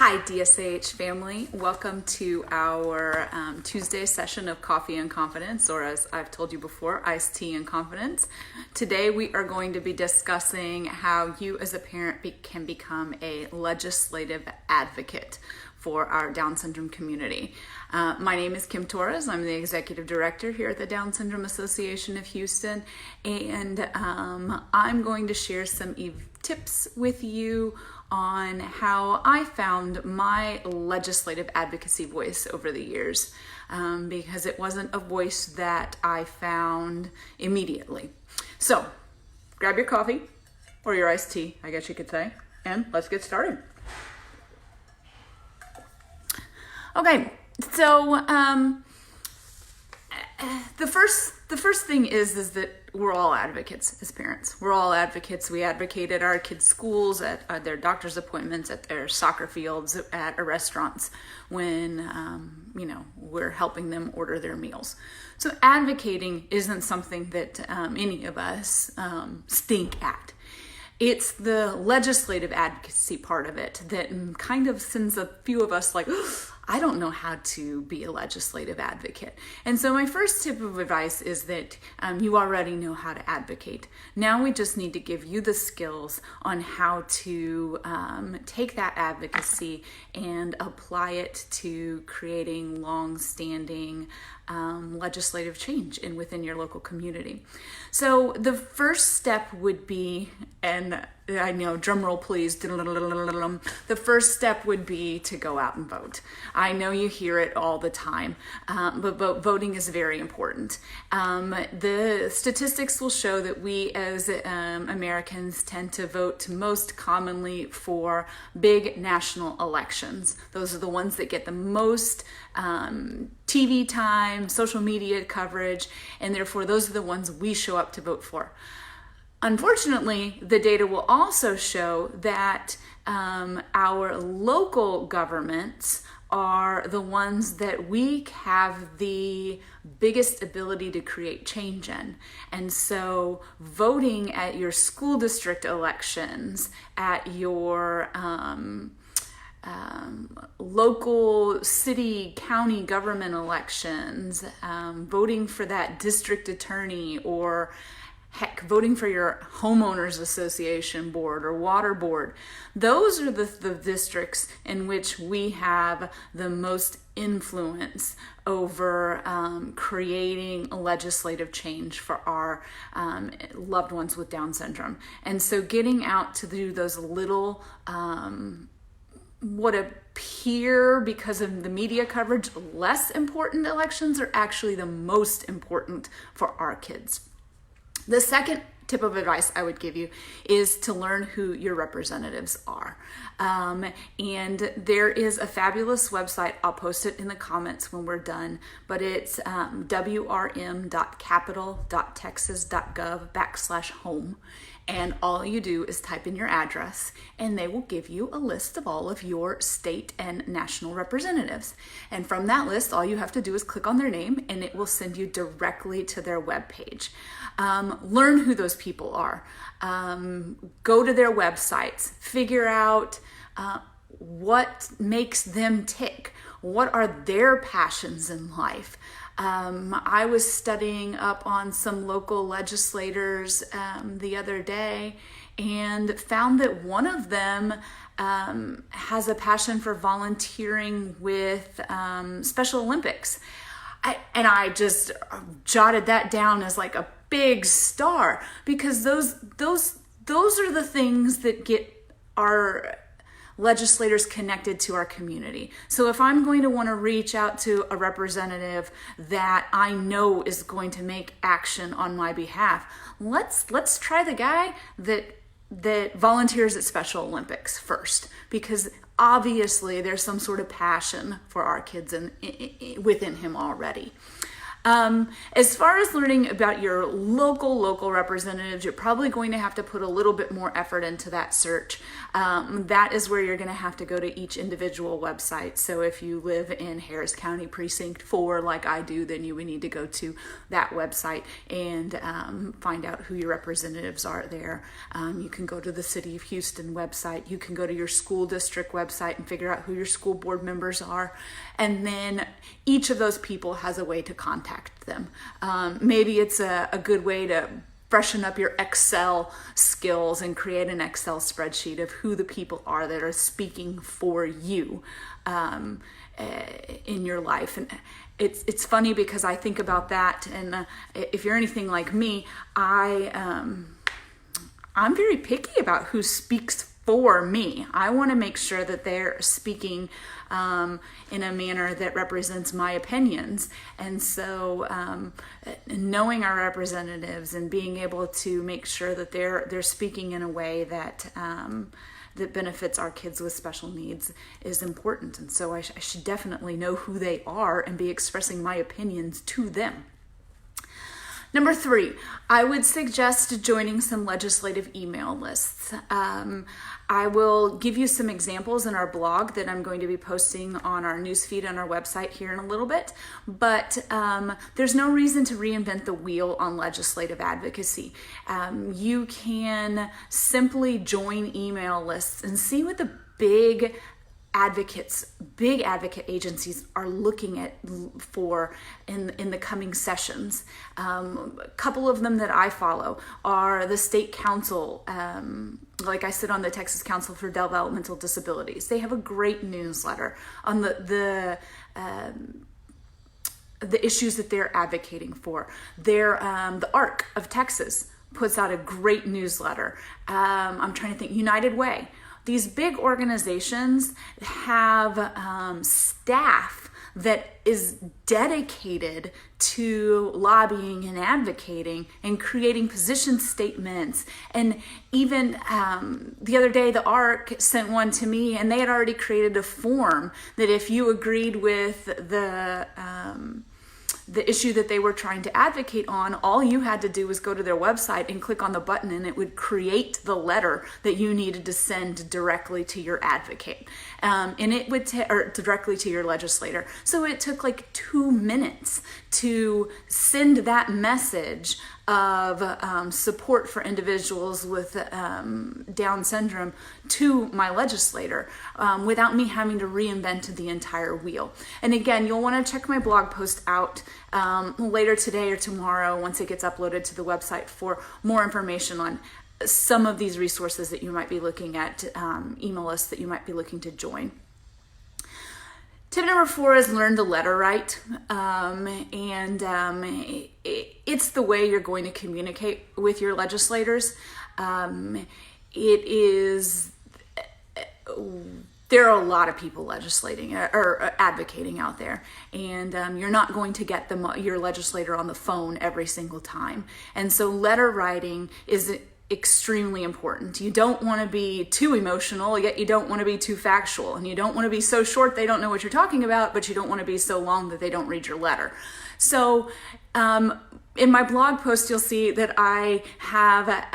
Hi, DSAH family. Welcome to our Tuesday session of Coffee and Confidence, or as I've told you before, Iced Tea and Confidence. Today we are going to be discussing how you as a parent can become a legislative advocate for our Down syndrome community. My name is Kim Torres. I'm the executive director here at the Down Syndrome Association of Houston, and I'm going to share some tips with you on how I found my legislative advocacy voice over the years, because it wasn't a voice that I found immediately. So grab your coffee or your iced tea, I guess you could say, and let's get started. Okay, so the first thing is that we're all advocates as parents. We're all advocates. We advocate at our kids' schools, at their doctor's appointments, at their soccer fields, at restaurants when we're helping them order their meals. So advocating isn't something that any of us stink at. It's the legislative advocacy part of it that kind of sends a few of us like, I don't know how to be a legislative advocate. And so my first tip of advice is that you already know how to advocate. Now we just need to give you the skills on how to take that advocacy and apply it to creating long-standing legislative change within your local community. So the first step would be, and I know, drum roll please, the first step would be to go out and vote. I know you hear it all the time, but voting is very important. The statistics will show that we as Americans tend to vote most commonly for big national elections. Those are the ones that get the most TV time, social media coverage, and therefore those are the ones we show up to vote for. Unfortunately, the data will also show that our local governments are the ones that we have the biggest ability to create change in. And so voting at your school district elections, at your local city, county government elections, voting for that district attorney, or heck, voting for your homeowners association board or water board. Those are the districts in which we have the most influence over creating a legislative change for our loved ones with Down syndrome. And so getting out to do those little what appear, because of the media coverage, less important elections are actually the most important for our kids. The second tip of advice I would give you is to learn who your representatives are. And there is a fabulous website. I'll post it in the comments when we're done, but it's wrm.capital.texas.gov/home. And all you do is type in your address, and they will give you a list of all of your state and national representatives. And from that list, all you have to do is click on their name, and it will send you directly to their webpage. Learn who those people are. Go to their websites. Figure out what makes them tick. What are their passions in life? I was studying up on some local legislators the other day and found that one of them has a passion for volunteering with Special Olympics. I just jotted that down as like a big star, because those are the things that get our legislators connected to our community. So if I'm going to want to reach out to a representative that I know is going to make action on my behalf, let's try the guy that volunteers at Special Olympics first, because obviously there's some sort of passion for our kids within him already. As far as learning about your local representatives, you're probably going to have to put a little bit more effort into that search. That is where you're going to have to go to each individual website. So if you live in Harris County Precinct 4 like I do, then you would need to go to that website and find out who your representatives are there. You can go to the City of Houston website. You can go to your school district website and figure out who your school board members are. And then each of those people has a way to contact them. Maybe it's a good way to freshen up your Excel skills and create an Excel spreadsheet of who the people are that are speaking for you in your life. And it's funny because I think about that, and if you're anything like me, I'm very picky about who speaks for me. I want to make sure that they're speaking in a manner that represents my opinions. And so knowing our representatives and being able to make sure that they're speaking in a way that that benefits our kids with special needs is important. And so I should definitely know who they are and be expressing my opinions to them. Number 3, I would suggest joining some legislative email lists. I will give you some examples in our blog that I'm going to be posting on our newsfeed on our website here in a little bit, but there's no reason to reinvent the wheel on legislative advocacy. You can simply join email lists and see what the big advocate agencies are looking at for in the coming sessions. A couple of them that I follow are the state council. Like I sit on the Texas Council for Developmental Disabilities. They have a great newsletter on the issues that they're advocating for. The ARC of Texas puts out a great newsletter. I'm trying to think, United Way. These big organizations have staff that is dedicated to lobbying and advocating and creating position statements. And even the other day, the ARC sent one to me, and they had already created a form that if you agreed with the issue that they were trying to advocate on, all you had to do was go to their website and click on the button, and it would create the letter that you needed to send directly to your advocate. And it would or directly to your legislator. So it took like 2 minutes to send that message of support for individuals with Down syndrome to my legislator without me having to reinvent the entire wheel. And again, you'll want to check my blog post out later today or tomorrow once it gets uploaded to the website for more information on some of these resources that you might be looking at, email lists that you might be looking to join. Tip number 4 is learn to letter write. It's the way you're going to communicate with your legislators. There are a lot of people legislating or advocating out there, and you're not going to get your legislator on the phone every single time. And so letter writing is extremely important. You don't want to be too emotional, yet you don't want to be too factual, and you don't want to be so short they don't know what you're talking about, but you don't want to be so long that they don't read your letter. So in my blog post, you'll see that I have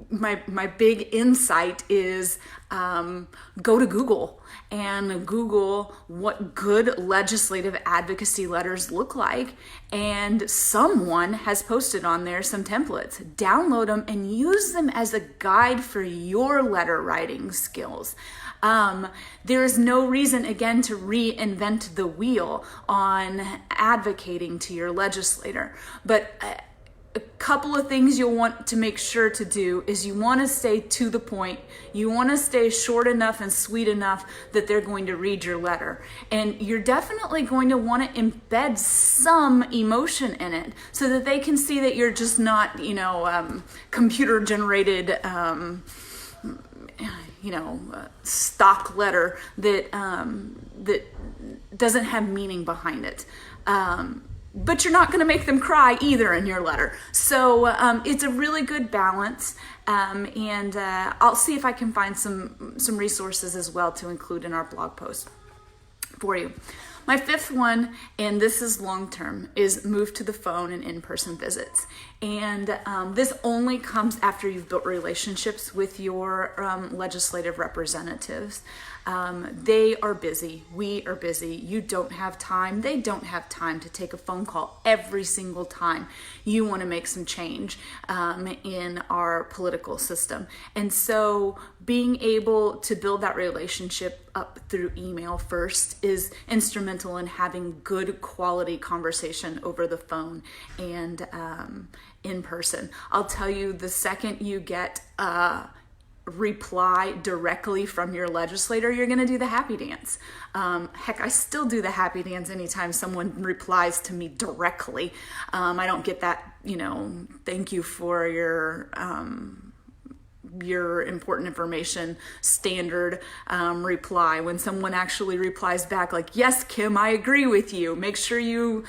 my big insight is go to Google and Google what good legislative advocacy letters look like. And someone has posted on there some templates. Download them and use them as a guide for your letter writing skills. There is no reason, again, to reinvent the wheel on advocating to your legislator. But a couple of things you'll want to make sure to do is you want to stay to the point. You want to stay short enough and sweet enough that they're going to read your letter. And you're definitely going to want to embed some emotion in it so that they can see that you're just not, computer generated, stock letter that doesn't have meaning behind it. But you're not going to make them cry either in your letter. So it's a really good balance. And I'll see if I can find some resources as well to include in our blog post for you. My fifth one, and this is long-term, is move to the phone and in-person visits. And this only comes after you've built relationships with your legislative representatives. They are busy. We are busy. You don't have time. They don't have time to take a phone call every single time you want to make some change in our political system. And so being able to build that relationship up through email first is instrumental in having good quality conversation over the phone and in person. I'll tell you, the second you get reply directly from your legislator, you're going to do the happy dance. Heck, I still do the happy dance anytime someone replies to me directly. I don't get that, thank you for your important information standard reply. When someone actually replies back like, yes, Kim, I agree with you. Make sure you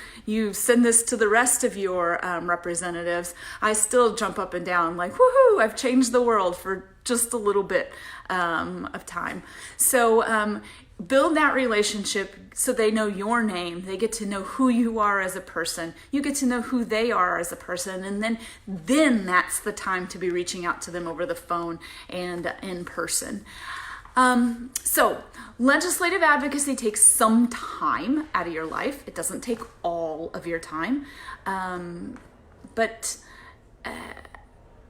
send this to the rest of your representatives. I still jump up and down like, woohoo, I've changed the world for just a little bit of time. So build that relationship so they know your name. They get to know who you are as a person. You get to know who they are as a person. And then that's the time to be reaching out to them over the phone and in person. So legislative advocacy takes some time out of your life. It doesn't take all of your time. But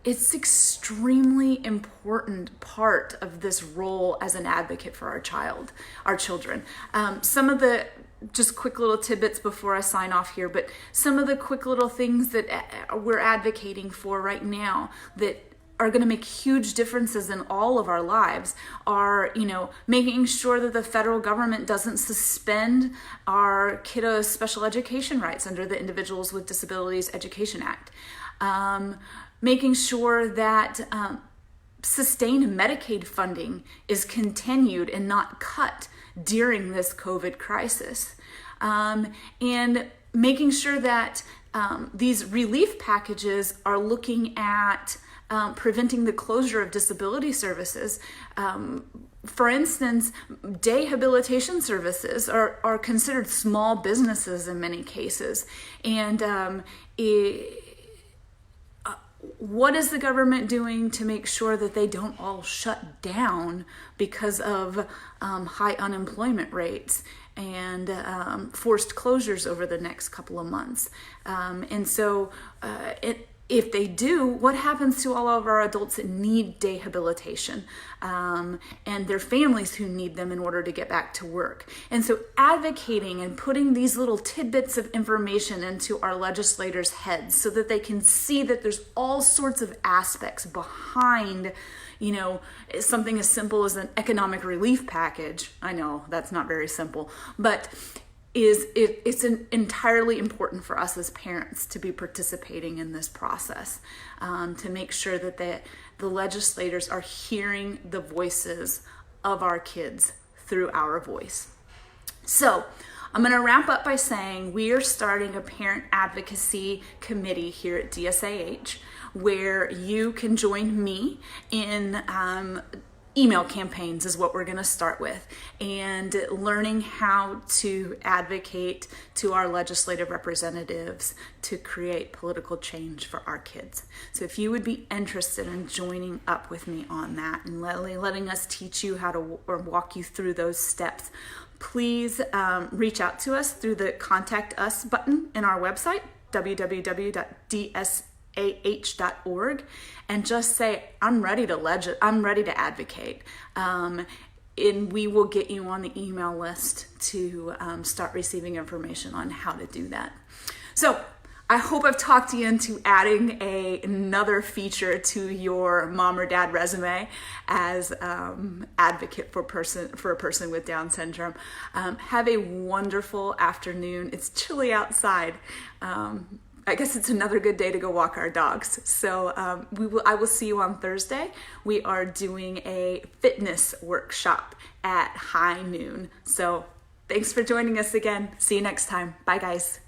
it's extremely important part of this role as an advocate for our children. Some of the just quick little tidbits before I sign off here, but some of the quick little things that we're advocating for right now that are going to make huge differences in all of our lives are, making sure that the federal government doesn't suspend our kiddos' special education rights under the Individuals with Disabilities Education Act. Making sure that sustained Medicaid funding is continued and not cut during this COVID crisis. And making sure that these relief packages are looking at preventing the closure of disability services. For instance, day habilitation services are considered small businesses in many cases. And what is the government doing to make sure that they don't all shut down because of high unemployment rates and forced closures over the next couple of months? And so if they do, what happens to all of our adults that need day habilitation and their families who need them in order to get back to work? And so advocating and putting these little tidbits of information into our legislators' heads so that they can see that there's all sorts of aspects behind something as simple as an economic relief package. I know that's not very simple, but it's entirely important for us as parents to be participating in this process, to make sure that the legislators are hearing the voices of our kids through our voice. So I'm going to wrap up by saying we are starting a parent advocacy committee here at DSAH where you can join me in email campaigns is what we're going to start with, and learning how to advocate to our legislative representatives to create political change for our kids. So if you would be interested in joining up with me on that and letting us teach you how to or walk you through those steps, please reach out to us through the Contact Us button in our website, www.dsah.org, and just say, I'm ready to advocate. And we will get you on the email list to start receiving information on how to do that. So I hope I've talked you into adding another feature to your mom or dad resume as advocate for a person with Down syndrome. Have a wonderful afternoon. It's chilly outside. I guess it's another good day to go walk our dogs. So I will see you on Thursday. We are doing a fitness workshop at high noon. So thanks for joining us again. See you next time. Bye, guys.